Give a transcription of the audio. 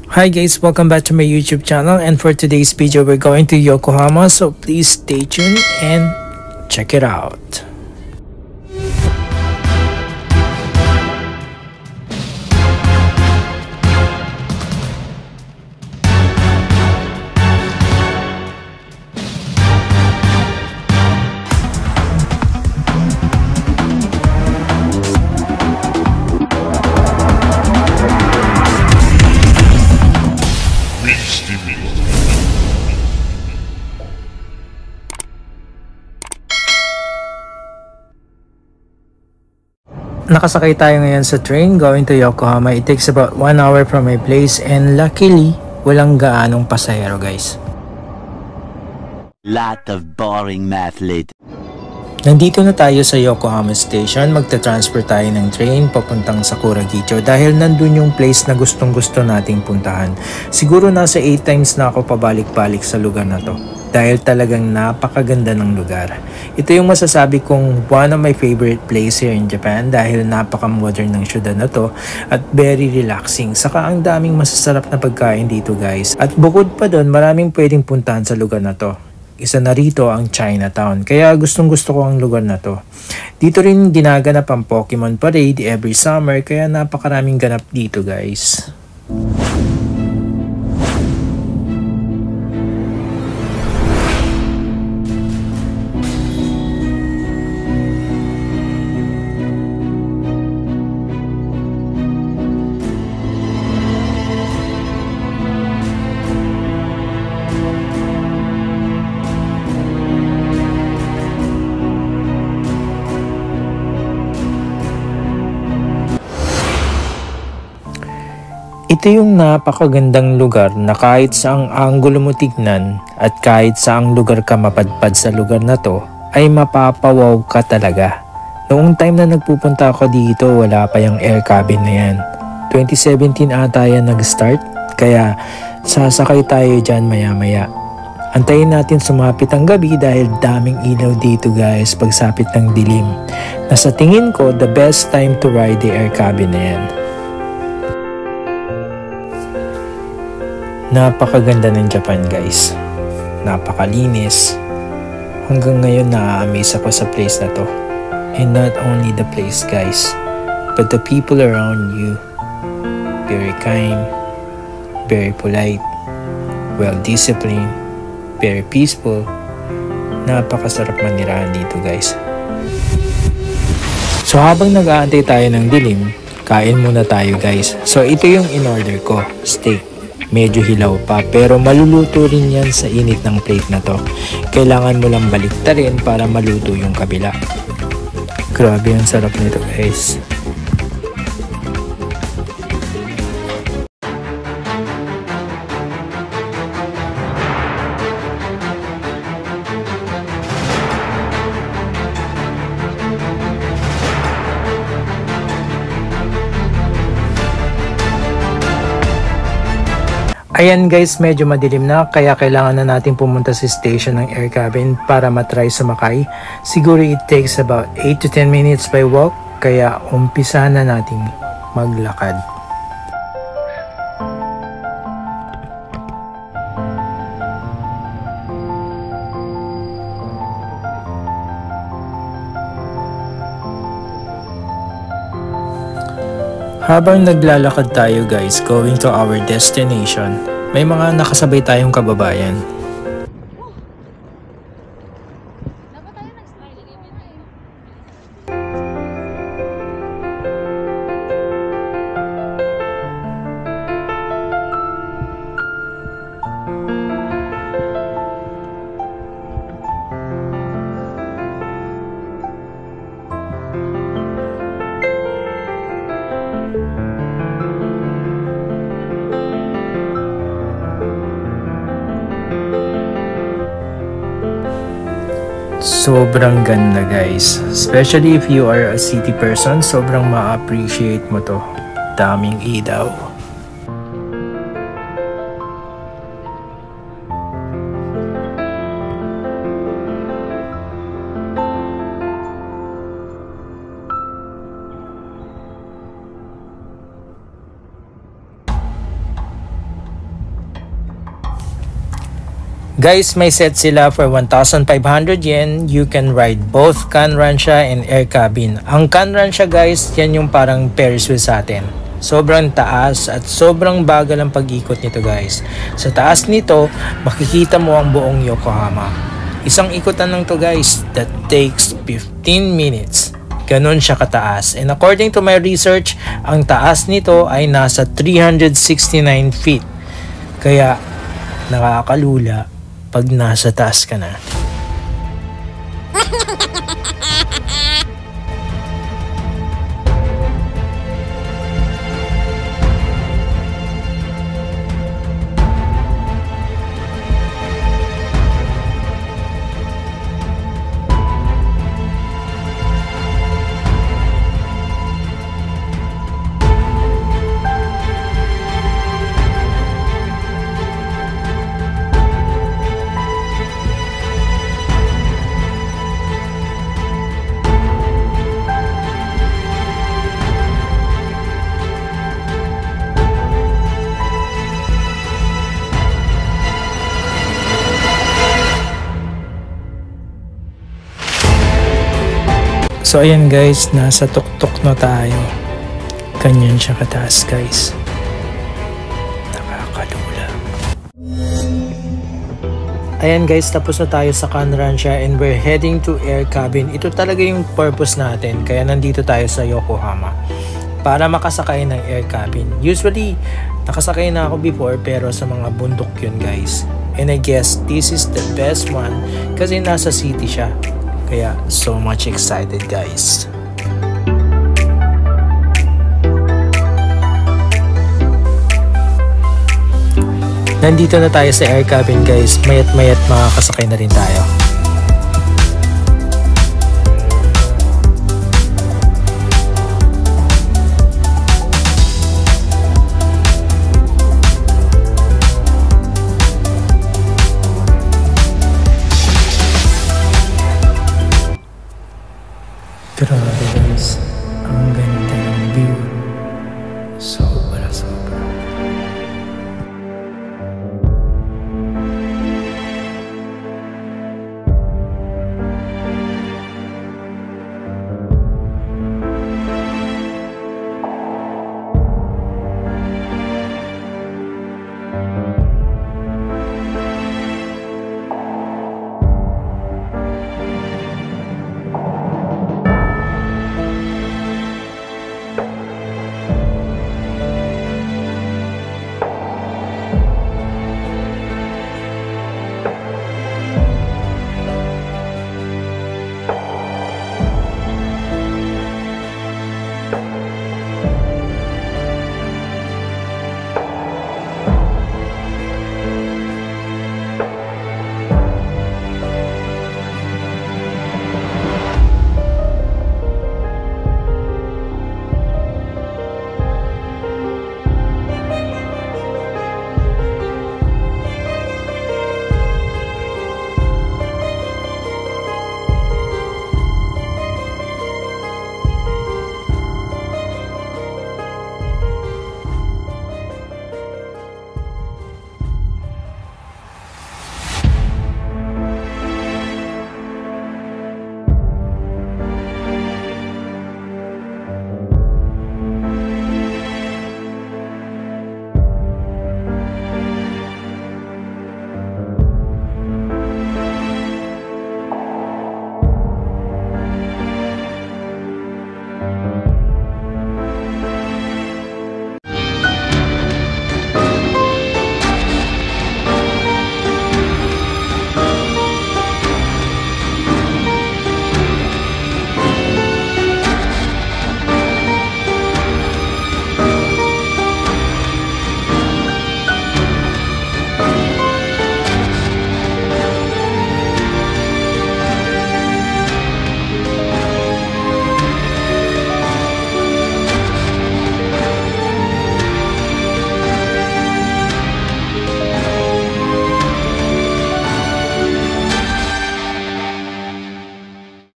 Hi guys, welcome back to my YouTube channel, and for today's video we're going to Yokohama, so please stay tuned and check it out. Nakasakay tayo ngayon sa train going to Yokohama. It takes about 1 hour from my place, and luckily, walang gaanong pasahero guys. Lot of boring math later. Nandito na tayo sa Yokohama Station. Magta-transfer tayo ng train papuntang Sakuragicho dahil nandun yung place na gustong gusto nating puntahan. Siguro nasa 8 times na ako pabalik-balik sa lugar na to dahil talagang napakaganda ng lugar. Ito yung masasabi kong one of my favorite place here in Japan dahil napaka-modern ng syudad na to at very relaxing. Saka ang daming masasarap na pagkain dito guys. At bukod pa doon, maraming pwedeng puntahan sa lugar na to. Isa na rito ang Chinatown, kaya gustong gusto ko ang lugar na to. Dito rin ginaganap ang Pokemon Parade every summer, kaya napakaraming ganap dito guys. Ito yung napakagandang lugar na kahit saang anggulo mo tignan at kahit saang lugar ka mapadpad sa lugar na to ay mapapawaw ka talaga. Noong time na nagpupunta ako dito, wala pa yung air cabin na yan. 2017 ata yan nag-start, kaya sasakay tayo dyan maya-maya. Antayin natin sumapit ang gabi dahil daming ilaw dito guys pagsapit ng dilim. Nasa tingin ko, the best time to ride the air cabin na yan. Napakaganda ng Japan guys. Napakalinis. Hanggang ngayon na-amaze ako sa place na to. And not only the place guys, but the people around you. Very kind, very polite, well-disciplined, very peaceful. Napakasarap manirahan dito guys. So habang nag-aantay tayo ng dilim, kain muna tayo guys. So ito yung in-order ko, steak. Medyo hilaw pa pero maluluto rin yan sa init ng plate na to. Kailangan mo lang baliktarin para maluto yung kabila. Grabe ang sarap nito guys. Ayan guys, medyo madilim na kaya kailangan na natin pumunta sa station ng air cabin para matry sumakay. Siguro it takes about 8 to 10 minutes by walk, kaya umpisa na natin maglakad. Habang naglalakad tayo guys, going to our destination, may mga nakasabay tayong kababayan. Sobrang ganda guys. Especially if you are a city person, sobrang ma-appreciate mo to. Daming ilaw. Guys, may set sila for 1,500 yen. You can ride both Kanransha and air cabin. Ang Kanransha guys, yan yung parang Ferris wheel sa atin. Sobrang taas at sobrang bagal ang pag-ikot nito guys. Sa taas nito, makikita mo ang buong Yokohama. Isang ikutan lang to guys that takes 15 minutes. Ganun siya kataas. And according to my research, ang taas nito ay nasa 369 feet. Kaya nakakalula pag nasa taas ka na. So ayan guys, nasa tuktok na tayo. Ganyan siya kataas guys. Nakakalula. Ayan guys, tapos na tayo sa Kanransha and we're heading to air cabin. Ito talaga yung purpose natin, kaya nandito tayo sa Yokohama. Para makasakay ng air cabin. Usually, nakasakay na ako before pero sa mga bundok yun guys. And I guess this is the best one kasi nasa city siya. Kaya so much excited guys. Nandito na tayo sa air cabin guys. Mayat makakasakay na rin tayo.